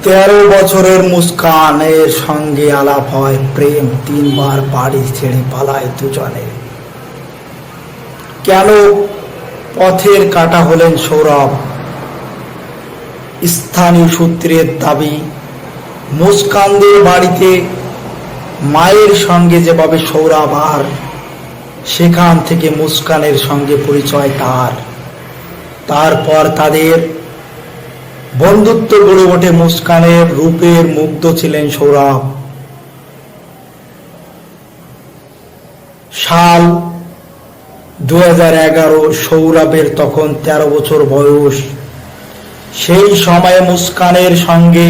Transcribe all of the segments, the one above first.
13 বছরের মুস্কানের সঙ্গে আলাপ হয়, প্রেম। 3বার বাড়ি ছেড়ে পালায় দুজনে। কেন পথের কাঁটা হলেন সৌরভ? স্থানীয় সূত্রের দাবি, মুস্কানদের বাড়িতে মায়ের সঙ্গে যেভাবে সৌরভ, আর সেখান থেকে মুস্কানের সঙ্গে পরিচয় তার। তারপর তাদের বন্ধুত্ব গড়ে ওঠে। মুস্কানের রূপের মুগ্ধ ছিলেন সৌরভ। সাল 2011। সৌরভের তখন 13 বছর বয়স। সেই সময়ে মুস্কানের সঙ্গে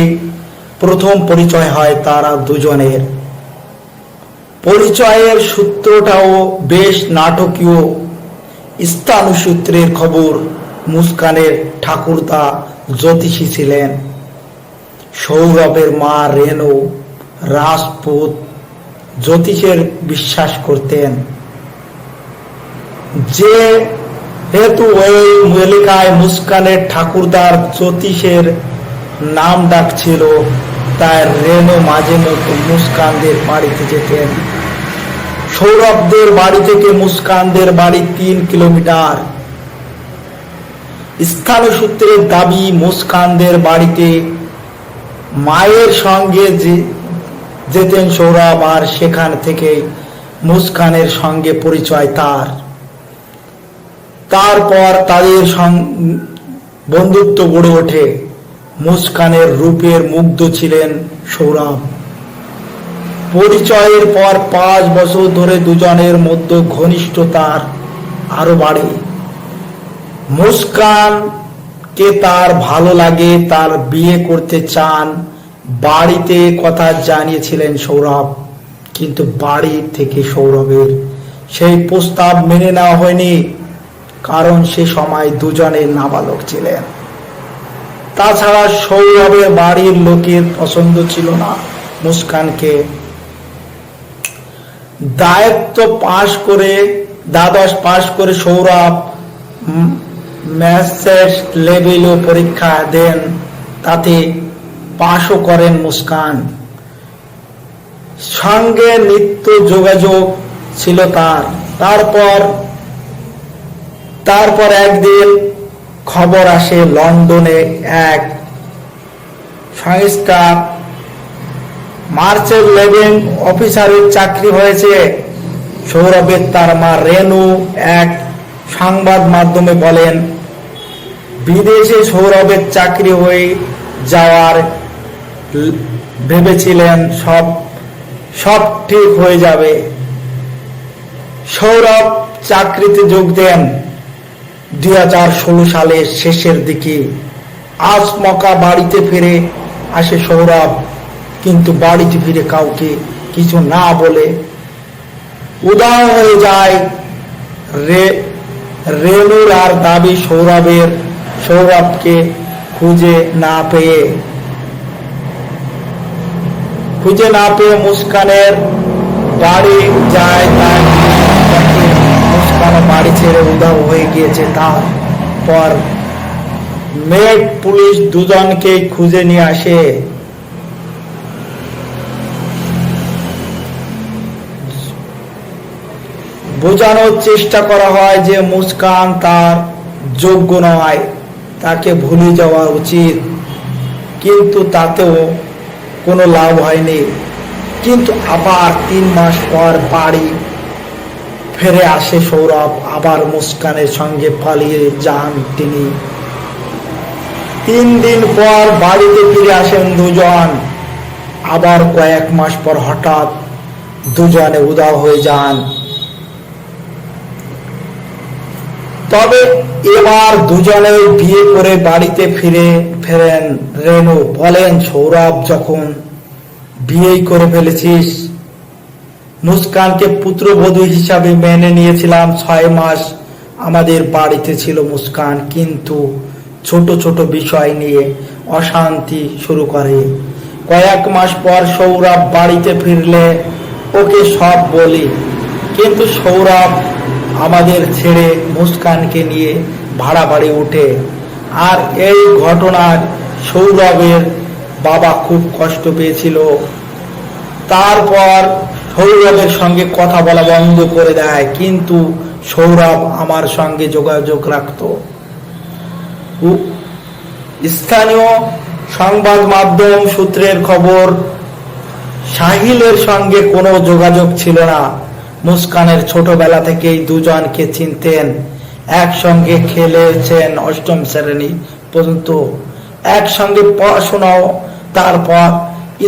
প্রথম পরিচয় হয় তারা দুজনের। পরিচয়ের সূত্রটাও বেশ নাটকীয়। স্থানীয় সূত্রের খবর, মুস্কানের ঠাকুরদা জ্যোতিষী ছিলেন। সৌরভের মা রেনু রাজপুত জ্যোতিষের বিশ্বাস করতেন। যেহেতু ওই এলাকায় মুস্কানের ঠাকুরদার জ্যোতিষের নাম ডাক ছিল, তাই রেনু মাঝে মধ্যে মুস্কানদের বাড়িতে যেতেন। সৌরভদের বাড়ি থেকে মুস্কানদের বাড়ি 3 কিলোমিটার। স্থানীয় সূত্রের দাবি, মুস্কানদের বাড়িতে মায়ের সঙ্গে যেতেন সৌরভ, আর সেখান থেকে মুস্কানের সঙ্গে পরিচয় তার। তারপর তাদের বন্ধুত্ব গড়ে ওঠে। মুস্কানের রূপের মুগ্ধ ছিলেন সৌরভ। পরিচয়ের পর 5 বছর ধরে দুজনের মধ্যে ঘনিষ্ঠতার আরো বাড়ে। মুস্কানকে তার ভালো লাগে, তার বিয়ে করতে চান। বাড়িতে কথা জানিয়েছিলেন সৌরভ, কিন্তু বাড়ি থেকে সৌরভের সেই প্রস্তাব মেনে নেওয়া হয়নি, কারণ সে সময় দুজনে নাবালক ছিলেন। তাছাড়া সৌরভের বাড়ির লোকের পছন্দ ছিল না মুস্কানকে। দ্বাদশ পাশ করে সৌরভ ম্যাথস লেভেলও পরীক্ষা দেন, তাতে পাশও করেন মুস্কান। সঙ্গে নিত্য যোগাযোগ ছিল তার। তারপর একদিন খবর আসে, লন্ডনে এক সংস্থার মার্চেন্ট লেভেল অফিসারের চাকরি হয়েছে সৌরভের। তার মা রেনু এক সংবাদ মাধ্যমে বলেন, বিদেশে সৌরভের চাকরি হয়ে যাওয়ার ভেবেছিলেন, সব ঠিক হয়ে যাবে। সৌরভ চাকরিতে যোগ দেন 2016 সালের শেষের দিকে। আচমকা বাড়িতে ফিরে আসে সৌরভ, কিন্তু বাড়িতে ফিরে কাউকে কিছু না বলে উধাও হয়ে যায়। রেনুর আর দাবি, সৌরভকে খুঁজে না পেয়ে মুস্কানের বাড়ি যায়। তাই মুস্কান বাড়ি ছেড়ে উধাও হয়ে গিয়েছে। তারপর মেট পুলিশ দুজনকে খুঁজে নিয়ে আসে। বোঝানোর চেষ্টা করা হয় যে মুস্কান তার যোগ্য নয়, তাকে ভুলে যাওয়া উচিত, কিন্তু তাতেও কোনো লাভ হয়নি। কিন্তু আবার 3 মাস পর বাড়ি ফিরে আসে সৌরভ। আবার মুস্কানের সঙ্গে পালিয়ে যান তিনি। 3 দিন পর বাড়িতে ফিরে আসেন দুজন। আবার কয়েক মাস পর হঠাৎ দুজনে উধাও হয়ে যান। তবে এবার দুজনে বিয়ে করে বাড়িতে ফেরেন। রেনু বলেন, সৌরভ, যখন বিয়ে করে ফেলেছিস, মুস্কানকে পুত্রবধূ হিসাবে মেনে নিয়েছিলাম। 6 মাস আমাদের বাড়িতে ছিল মুস্কান, কিন্তু ছোট ছোট বিষয় নিয়ে অশান্তি শুরু করে। কয়েক মাস পর সৌরভ বাড়িতে ফিরলে ওকে সব বলি, কিন্তু সৌরভ আমাদের ছেড়ে মুস্কানকে নিয়ে ভাড়া বাড়ি ওঠে। আর এই ঘটনার সৌরভের বাবা খুব কষ্ট পেয়েছিল। তারপর সৌরভের সঙ্গে কথা বলা বন্ধ করে দেয়, কিন্তু সৌরভ আমার সঙ্গে যোগাযোগ রাখত। স্থানীয় সংবাদ মাধ্যম সূত্রের খবর, সাহিলের সঙ্গে কোনো যোগাযোগ ছিল না। মুস্কানের ছোটবেলা থেকেই দুজনকে চিনতেন, একসঙ্গে খেলেছেন অষ্টম শ্রেণী পর্যন্ত, একসঙ্গে পড়াশোনাও। তারপর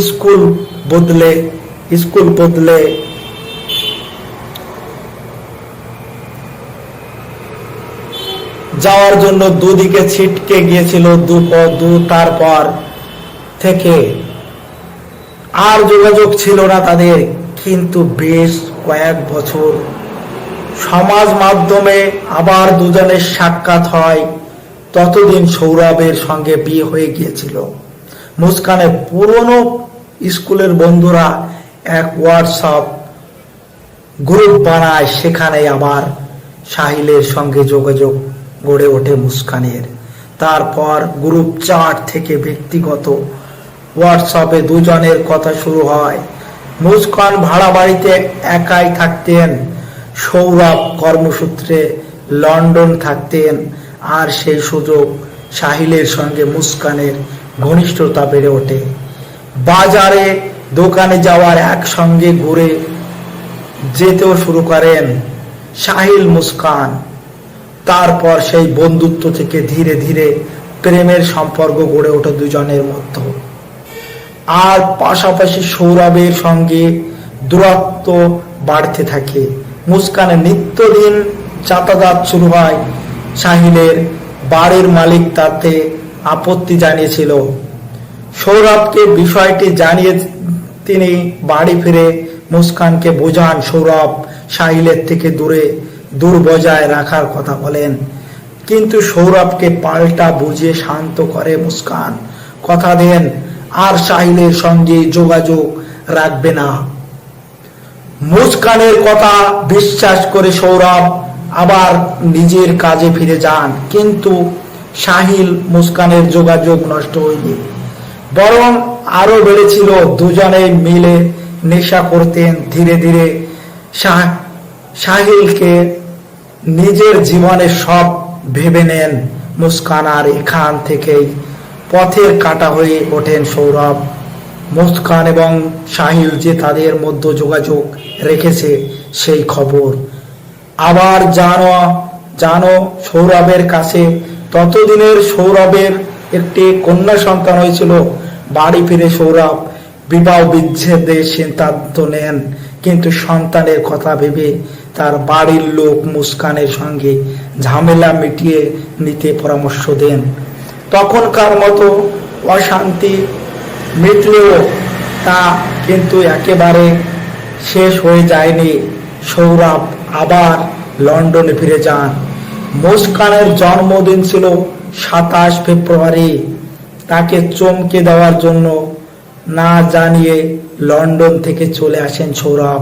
স্কুল বদলে যাওয়ার জন্য দুদিকে ছিটকে গিয়েছিল তারপর থেকে আর যোগাযোগ ছিল না তাদের। কিন্তু বেশ কয়েক বছর সমাজ মাধ্যমে আবার দুজনের সাক্ষাৎ হয়। ততদিন সৌরভের সঙ্গে বিয়ে হয়ে গিয়েছিল। মুস্কানের পুরনো স্কুলের বন্ধুরা এক হোয়াটসঅ্যাপ গ্রুপ বানায়, সেখানে আবার সাহিলের সঙ্গে যোগাযোগ গড়ে ওঠে মুস্কানের। তারপর গ্রুপ চ্যাট থেকে ব্যক্তিগত হোয়াটসঅ্যাপে দুজনের কথা শুরু হয়। মুস্কান ভাড়া বাড়িতে একাই থাকতেন, সৌরভ কর্মসূত্রে লন্ডন থাকতেন। আর সেই সুযোগ সাহিলের সঙ্গে মুস্কানের ঘনিষ্ঠতা বেড়ে ওঠে। বাজারে দোকানে যাওয়ার একসঙ্গে ঘুরে যেতেও শুরু করেন সাহিল মুস্কান। তারপর সেই বন্ধুত্ব থেকে ধীরে ধীরে প্রেমের সম্পর্ক গড়ে ওঠে দুজনের মধ্যে। আর পাশাপাশি সৌরভের সঙ্গে দূরত্ব বাড়তে থাকে। মুস্কানের নিত্যদিন যাতায়াত শুরু হয়। সাহিলের বাড়ির মালিক তাতে আপত্তি জানিয়েছিল। সৌরভকে বিষয়টি জানিয়ে তিনি বাড়ি ফিরে মুস্কানকে বোঝান, সৌরভ সাহিলের থেকে দূর বজায় রাখার কথা বলেন। কিন্তু সৌরভকে পাল্টা বুঝিয়ে শান্ত করে মুস্কান, কথা দেন আর সাহিলের সঙ্গে যোগাযোগ রাখবে না। মুস্কানের কথা বিশ্বাস করে সৌরভ আবার নিজের কাজে ফিরে যান। কিন্তু সাহিল মুস্কানের যোগাযোগ নষ্ট হয়নি, বরং আরো বেড়েছিল। দুজনে মিলে নেশা করতেন। ধীরে ধীরে সাহিলকে নিজের জীবনের সব ভেবে নেন মুস্কান। আর এখান থেকেই পথের কাঁটা হয়ে ওঠেন সৌরভ। মুস্কান এবং সাহিল যে তাদের মধ্যে যোগাযোগ রেখেছে সেই খবর আবার জানো সৌরভের কাছে। ততদিনের সৌরভের একটি কন্যা সন্তান হয়েছিল। বাড়ি ফিরে সৌরভ বিবাহ বিচ্ছেদের সিদ্ধান্ত নেন, কিন্তু সন্তানের কথা ভেবে তার বাড়ির লোক মুস্কানের সঙ্গে ঝামেলা মিটিয়ে নিতে পরামর্শ দেন। তখনকার মতো অশান্তি মিটলেও তা কিন্তু একেবারে শেষ হয়ে যায়নি। সৌরভ আবার লন্ডনে ফিরে যান। মুস্কানের জন্মদিন ছিল 27 ফেব্রুয়ারি। তাকে চমকে দেওয়ার জন্য না জানিয়ে লন্ডন থেকে চলে আসেন সৌরভ।